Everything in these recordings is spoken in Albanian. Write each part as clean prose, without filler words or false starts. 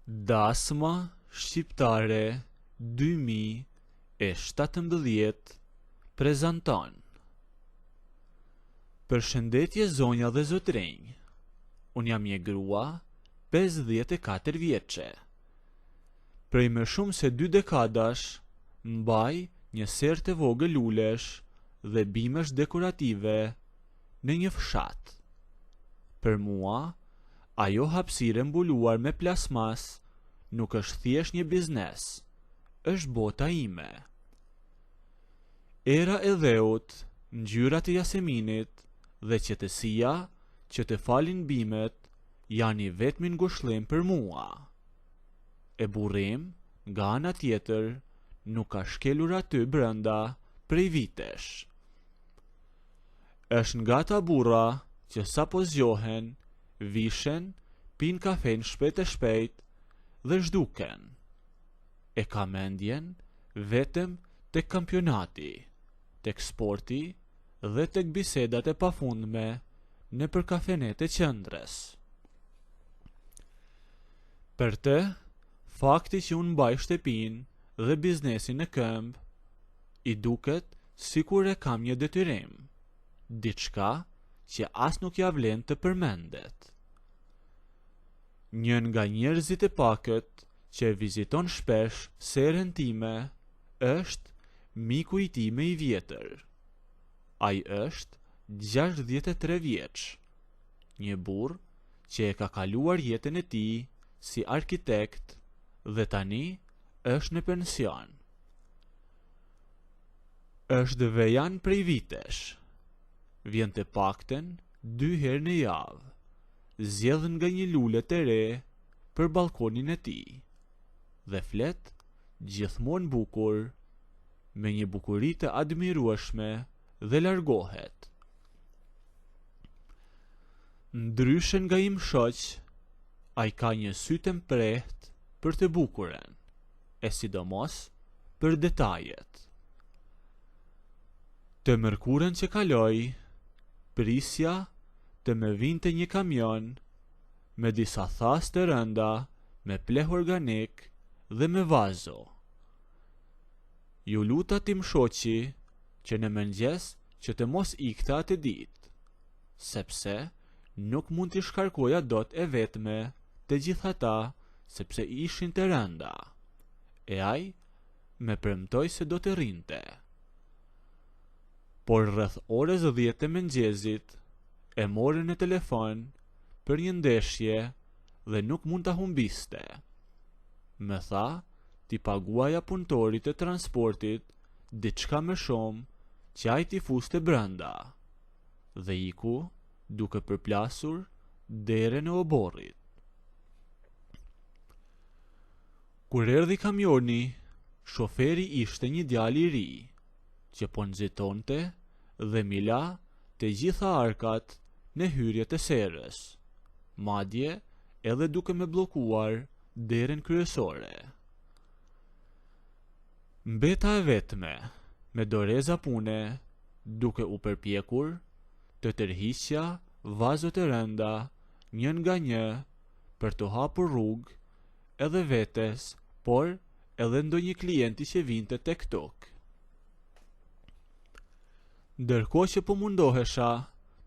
Dasma Shqiptare 2017 prezanton. Përshëndetje zonja dhe zotrinj. Unë jam një grua 54 vjeçe. Prej më shumë se 2 dekadash mbaj një serë të vogël ulesh dhe bimesh dekorative në një fshat. Për mua, ajo hapësirë mbuluar me plasmas nuk është thjesht një biznes, është bota ime. Era e dheut, ngjyrat e jaseminit dhe qetësia që të falin bimet janë i vetmi ngushëllim për mua. E burrim, nga ana tjetër, nuk ka shkelur aty brenda prej vitesh. Është nga ata burra që sapo zgjohen, vishen, pin kafen shpejt e shpejt dhe zhduken. E ka mendjen vetëm tek kampionati, tek sporti dhe tek bisedat e pafundme nëpër kafenet e qendrës. Për të, fakti që unë mbaj shtëpinë dhe biznesin në këmbë, i duket sikur e kam një detyrim, diçka që as nuk ja vlen të përmendet. Njën nga njerëzit e pakët që e viziton shpesh serën time është miku i time i vjetër. Ai është 63 vjeç, një burr që e ka kaluar jetën e tij si arkitekt dhe tani është në pension. Është vejan prej vitesh. Vjen të pakten 2 herë në javë. Zjedh nga një lule të re për balkonin e tij dhe flet gjithmonë bukur, me një bukuri të admirueshme dhe largohet. Ndryshe nga im shoq, ai ka një sy të mprehtë për të bukurën, e sidomos për detajet. Të mërkurën që kaloi, prisja të më vinte një kamion me disa thas të rënda, me pleh organik dhe me vazo. Ju luta tim shoqi që në mëngjes që të mos ikte atë ditë, sepse nuk mund t'i shkarkoja dot e vetme të gjithata sepse ishin të rënda, e ai me premtoi se do të rrinte. Por rreth orës 10 të mëngjesit e morën në telefon për një ndeshje dhe nuk mund ta humbiste. Më tha t'i paguaja punëtorit të transportit diçka më shumë që ai t'i fuste brenda, dhe iku duke përplasur derën e oborrit. Kur erdhi kamioni, shoferi ishte një djalë i ri, që po nxitonte dhe mila të gjitha arkat në hyrje të serës, madje edhe duke me bllokuar derën kryesore. Mbeta e vetme, me doreza pune, duke u përpjekur të tërhiqja vazot e rënda njën nga një për të hapur rrugë edhe vetes, por edhe ndonjë klienti që vinte tek tokë. Ndërkohë që po mundohesha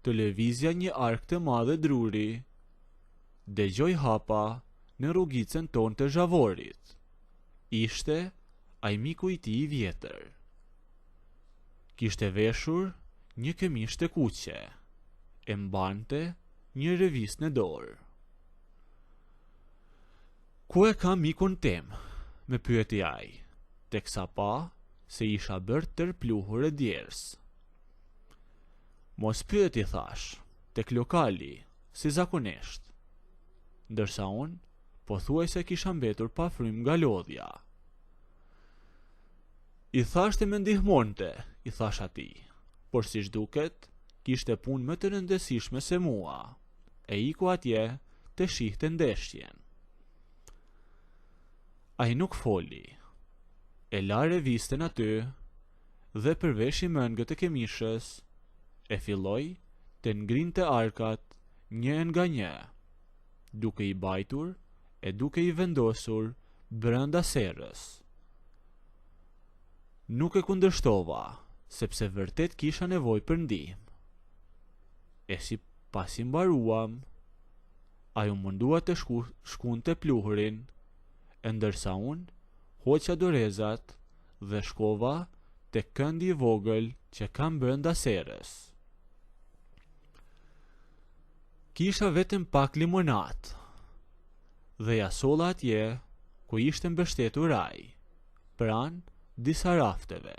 të lëvizja një ark të madhe druri, dëgjoj hapa në rrugicën tonë të zhavorit. Ishte ai miku i tij i vjetër. Kishte veshur një këmishë të kuqe, e mbante një revistë në dorë. Ku e ka mikun tim? Me pyeti ai, teksa pa se isha bërë tërpluhur e djers. Mos pyeti, thash, tek lokali, si zakonisht, ndërsa unë pothuajse kisha mbetur pa frym nga lodhja. I thashte me ndihmonte, i thash atij, por si duket, kishte punë më të rëndësishme se mua, e iku atje të shihte ndeshjen. Ai nuk foli, e la revistën aty dhe përveshi mëngët e këmishës, e filloi të ngrinte arkat një nga një, duke i bajtur e duke i vendosur brenda serrës. Nuk e kundërshtova, sepse vërtet kisha nevojë për ndihmë. E si pasi mbaruam, ajo mundua të shkunte pluhurin, e ndërsa unë hoqa dorezat dhe shkova te këndi i vogël që kam brenda serrës. Kisha vetëm pak limonat dhe ja solla atje ku ishte mbështetur ai, pranë disa rafteve.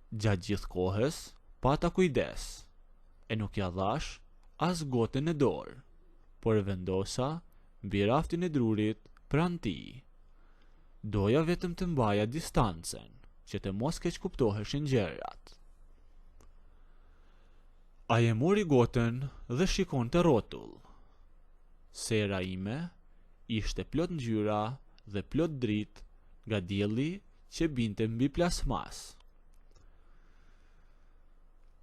Gjatë gjithë kohës pata kujdes e nuk ja dhash as gotën në dorë, por vendosa mbi raftin e drurit pranë tij. Doja vetëm të mbaja distancën, që të mos keq kuptoheshin gjërat. Ai e mori gotën dhe shikonte rrotull. Sera ime ishte plot ngjyra dhe plot dritë nga dielli që binte mbi plasmas.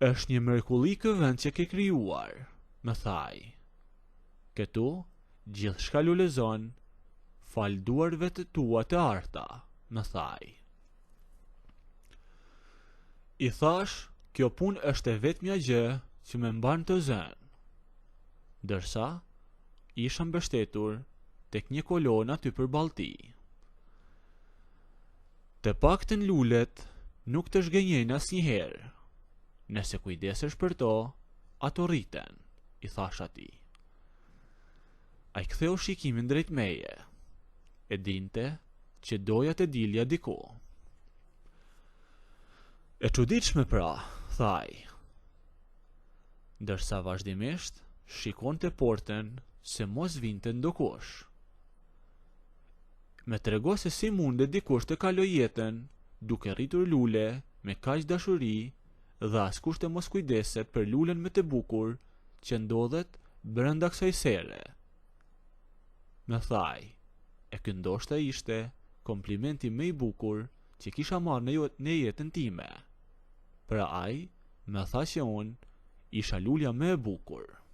Është një mrekulli ky vend që ke krijuar, më thaj. Këtu gjithçka lulezon, fal duarve të tua të arta, më thaj. I thash, kjo punë është e vetmja gjë që më mban të zënë, ndërsa isha mbështetur tek një kolon aty përballë tij. Të paktën lulet nuk të zhgënjejnë asnjëherë. Nëse kujdesesh për to, ato rriten, i thash atij. Ai ktheu shikimin drejt meje. E dinte që doja të dilja diku. E çuditshme pra, thaj. Ndërsa vazhdimisht shikonte portën se mos vinte ndokush. Me trego se si mundet dikush të kaloj jetën duke rritur lule me kaq dashuri dhe askush të mos kujdeset për lulen më të bukur që ndodhet brenda kësaj sere. Më thaj, e ky ndoshta ishte komplimenti më i bukur që kisha marrë në jetën time. Pra ai më tha që unë isha lulja më e bukur.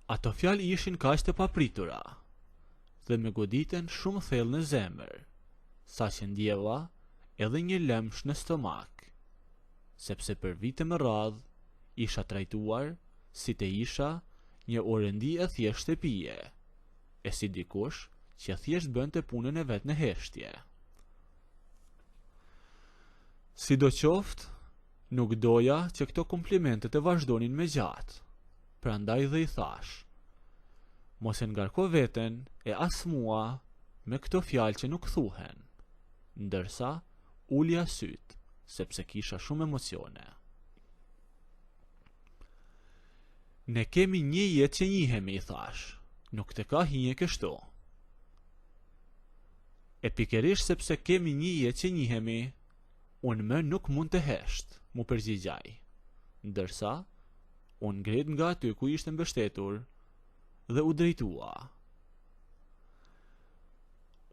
Ato fjalë ishin kaq të papritura dhe me goditen shumë thellë në zemër, sa që ndjeva edhe një lëmsh në stomak, sepse për vite me radhë isha trajtuar si të isha një orendi e thjesht e pije, e si dikush që thjesht bënte punën e vet në heshtje. Sidoqoftë, nuk doja që këto komplimente të vazhdonin me gjatë, prandaj dhe i thash, mos e ngarko veten e as mua me këto fjalë që nuk thuhen, ndërsa ulja syt, sepse kisha shumë emocione. Ne kemi një jetë që njihemi, i thash, nuk të ka hije kështu. E pikërisht sepse kemi një jetë që njihemi, unë më nuk mund të hesht, mu përgjigjaj, ndërsa unë ngrit nga aty ku ishte mbështetur dhe u drejtua.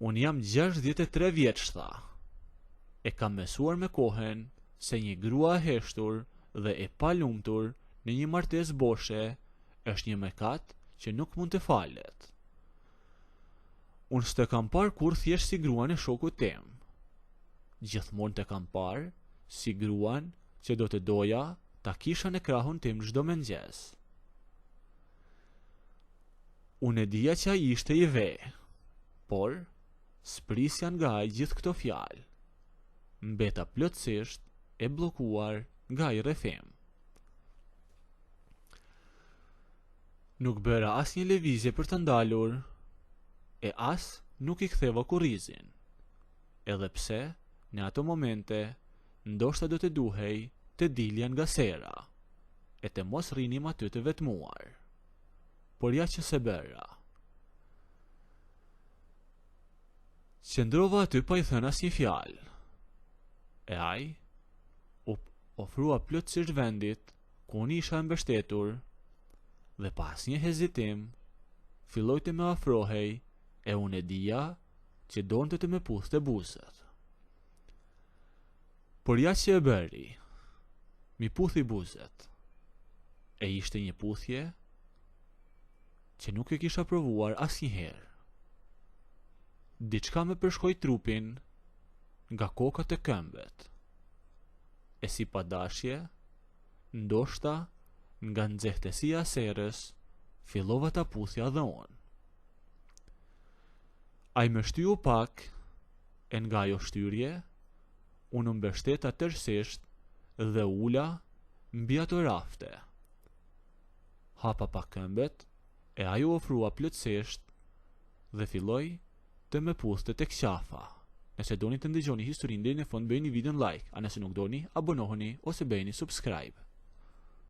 Unë jam 63 vjeç, tha. E kam mësuar me kohën se një grua e heshtur dhe e palumtur në një martesë boshe është një mëkat që nuk mund të falet. Unë s'të kam parë kur thjesht si gruan e shokut tim. Gjithmonë të kam parë si gruan që do të doja ta kisha në krahun tim çdo mëngjes. Unë e dija që ai ishte i ve, por sprisja nga ai gjithë këto fjalë. Mbeta plotësisht e bllokuar nga ai rrethim. Nuk bëra asnjë lëvizje për të ndalur, e as nuk i ktheva kurrizin, edhe pse në ato momente ndoshta do të duhej të dilja nga sera, e të mos rrinim aty të vetmuar. Por ja që se bëra. Qëndrova aty pa i thënë asnjë fjalë. E ai u ofrua plotësisht vendit ku unë isha mbështetur dhe pas një hezitim filloi të më afrohej e unë e dija që donte të më puthte buzët. Por ja që e bëri, mi puthi buzët. E ishte një puthje që nuk e kisha provuar asnjëherë. Diçka më përshkoi trupin nga kokat e këmbët. E si pa dashje, ndoshta nga nxehtësia e serës, fillova ta puthja dhe unë. Ai më shtyu pak, e nga ajo shtyrje, unë mbështeta tërësisht dhe ula mbi ato rafte. Hapa pa këmbët, e ajo ofrua plotësisht dhe filloi të më puthte tek qafa. Nëse doni të ndëgjoni historinë deri në fund, bëjeni videon like, a nëse nuk doni, abonohuni ose bëjeni subscribe.